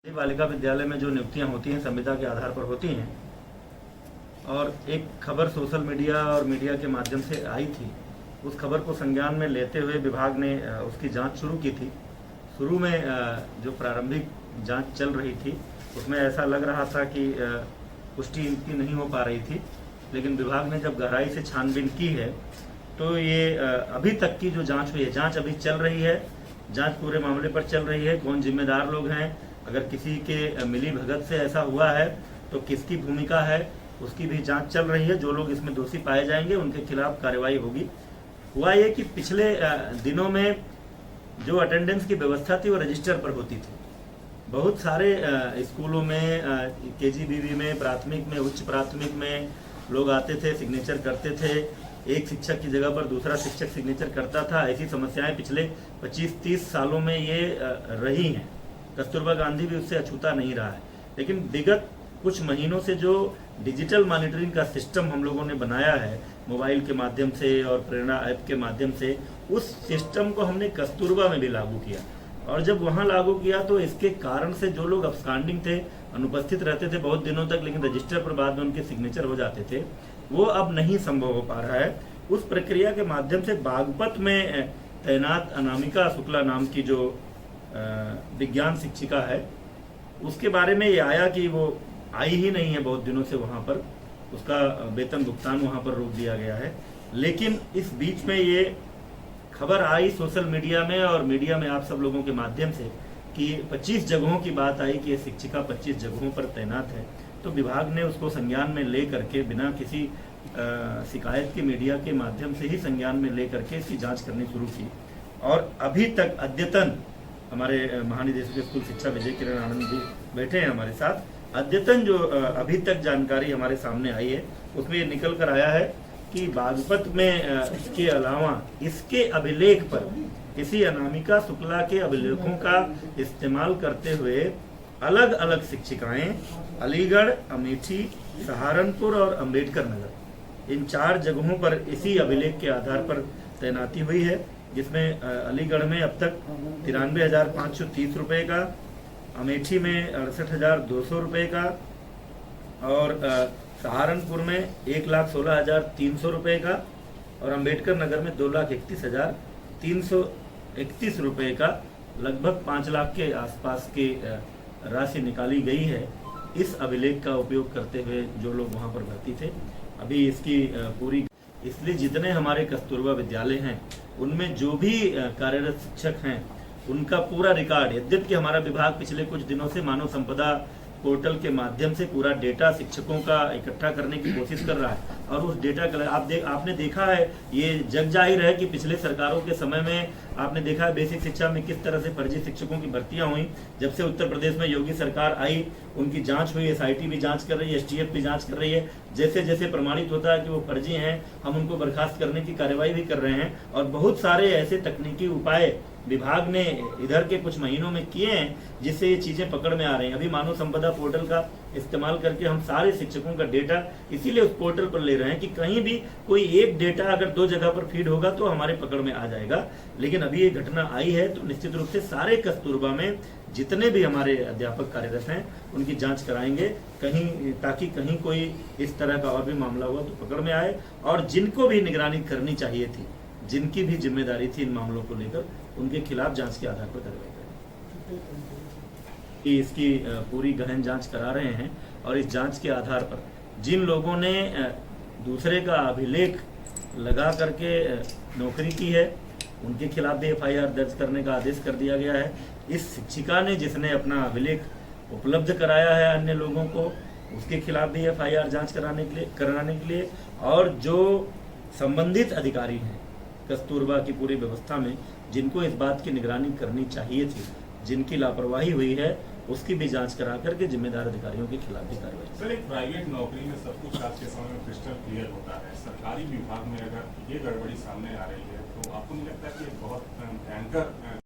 बालिका विद्यालय में जो नियुक्तियां होती हैं संविदा के आधार पर होती हैं और एक खबर सोशल मीडिया और मीडिया के माध्यम से आई थी। उस खबर को संज्ञान में लेते हुए विभाग ने उसकी जांच शुरू की थी। शुरू में जो प्रारंभिक जांच चल रही थी उसमें ऐसा लग रहा था कि पुष्टि इनकी नहीं हो पा रही थी, लेकिन विभाग ने जब गहराई से छानबीन की है तो ये अभी तक की जो जांच हुई है, जांच अभी चल रही है। जांच पूरे मामले पर चल रही है। कौन जिम्मेदार लोग हैं, अगर किसी के मिली भगत से ऐसा हुआ है तो किसकी भूमिका है, उसकी भी जांच चल रही है। जो लोग इसमें दोषी पाए जाएंगे उनके खिलाफ कार्रवाई होगी। हुआ ये कि पिछले दिनों में जो अटेंडेंस की व्यवस्था थी वो रजिस्टर पर होती थी। बहुत सारे स्कूलों में, केजीबीवी में, प्राथमिक में, उच्च प्राथमिक में लोग आते थे, सिग्नेचर करते थे। एक शिक्षक की जगह पर दूसरा शिक्षक सिग्नेचर करता था। ऐसी समस्याएं पिछले 25-30 सालों में ये रही हैं। कस्तूरबा गांधी भी उससे अछूता नहीं रहा है। लेकिन विगत कुछ महीनों से जो डिजिटल मॉनिटरिंग का सिस्टम हम लोगों ने बनाया है मोबाइल के माध्यम से और प्रेरणा ऐप के माध्यम से, उस सिस्टम को हमने कस्तूरबा में भी लागू किया। और जब वहां लागू किया तो इसके कारण से जो लोग अब्सकॉन्डिंग थे, अनुपस्थित रहते थे बहुत दिनों तक, लेकिन रजिस्टर पर बाद में उनके सिग्नेचर हो जाते थे, वो अब नहीं संभव हो पा रहा है। उस प्रक्रिया के माध्यम से बागपत में तैनात अनामिका शुक्ला नाम की जो विज्ञान शिक्षिका है, उसके बारे में ये आया कि वो आई ही नहीं है बहुत दिनों से वहां पर। उसका वेतन भुगतान वहां पर रोक दिया गया है। लेकिन इस बीच में ये खबर आई सोशल मीडिया में और मीडिया में आप सब लोगों के माध्यम से कि 25 जगहों की बात आई कि ये शिक्षिका 25 जगहों पर तैनात है। तो विभाग ने उसको संज्ञान में ले करके बिना किसी शिकायत के मीडिया के माध्यम से ही संज्ञान में ले करके इसकी जांच करनी शुरू की। और अभी तक अद्यतन हमारे महानिदेशक स्कूल शिक्षा विजय किरण आनंद जी बैठे हैं हमारे साथ। अद्यतन जो अभी तक जानकारी हमारे सामने आई है उसमें ये निकल कर आया है कि बागपत में इसके अलावा इसके अभिलेख पर किसी अनामिका शुक्ला के अभिलेखों का इस्तेमाल करते हुए अलग अलग शिक्षिकाएं अलीगढ़, अमेठी, सहारनपुर और अंबेडकर नगर, इन 4 जगहों पर इसी अभिलेख के आधार पर तैनाती हुई है। जिसमें अलीगढ़ में अब तक 93,530 रुपये का, अमेठी में 68,200 रुपये का और सहारनपुर में 1,16,300 रुपये का और अंबेडकर नगर में 2,31,331 रुपये का, लगभग 5 लाख के आसपास की राशि निकाली गई है इस अभिलेख का उपयोग करते हुए जो लोग वहां पर भर्ती थे। अभी इसकी पूरी, इसलिए जितने हमारे कस्तूरबा विद्यालय हैं उनमें जो भी कार्यरत शिक्षक हैं उनका पूरा रिकॉर्ड, यद्यपि हमारा विभाग पिछले कुछ दिनों से मानव संपदा पोर्टल के माध्यम से पूरा डेटा शिक्षकों का इकट्ठा करने की कोशिश कर रहा है। और उस डेटा का आपने देखा है, ये जग जाहिर है कि पिछले सरकारों के समय में आपने देखा है बेसिक शिक्षा में किस तरह से फर्जी शिक्षकों की भर्तियां हुई। जब से उत्तर प्रदेश में योगी सरकार आई उनकी जांच हुई, SIT भी जांच कर रही है, STF भी जांच कर रही है। जैसे जैसे प्रमाणित होता है कि वो फर्जी हैं, हम उनको बर्खास्त करने की कार्रवाई भी कर रहे हैं। और बहुत सारे ऐसे तकनीकी उपाय विभाग ने इधर के कुछ महीनों में किए हैं जिससे ये चीजें पकड़ में आ रही हैं। अभी मानव संपदा पोर्टल का इस्तेमाल करके हम सारे शिक्षकों का डेटा इसीलिए उस पोर्टल पर ले रहे हैं कि कहीं भी कोई एक डेटा अगर 2 जगह पर फीड होगा तो हमारे पकड़ में आ जाएगा। लेकिन अभी ये घटना आई है तो निश्चित रूप से सारे कस्तूरबा में जितने भी हमारे अध्यापक कार्यरत हैं उनकी जांच कराएंगे कहीं, ताकि कहीं कोई इस तरह का और भी मामला हुआ तो पकड़ में आए। और जिनको भी निगरानी करनी चाहिए थी, जिनकी भी जिम्मेदारी थी इन मामलों को लेकर, उनके खिलाफ जांच के आधार पर कार्रवाई करें। इसकी पूरी गहन जांच करा रहे हैं और इस जांच के आधार पर जिन लोगों ने दूसरे का अभिलेख लगा करके नौकरी की है उनके खिलाफ भी FIR दर्ज करने का आदेश कर दिया गया है। इस शिक्षिका ने जिसने अपना अभिलेख उपलब्ध कराया है अन्य लोगों को, उसके खिलाफ भी FIR जांच कराने के लिए और जो संबंधित अधिकारी हैं कस्तूरबा की पूरी व्यवस्था में, जिनको इस बात की निगरानी करनी चाहिए थी, जिनकी लापरवाही हुई है, उसकी भी जांच करा करके जिम्मेदार अधिकारियों के खिलाफ भी कार्रवाई। सर, एक प्राइवेट नौकरी में सब कुछ आज के समय में क्रिस्टल क्लियर होता है, सरकारी विभाग में अगर ये गड़बड़ी सामने आ रही है तो आपको नहीं लगता कि बहुत भयंकर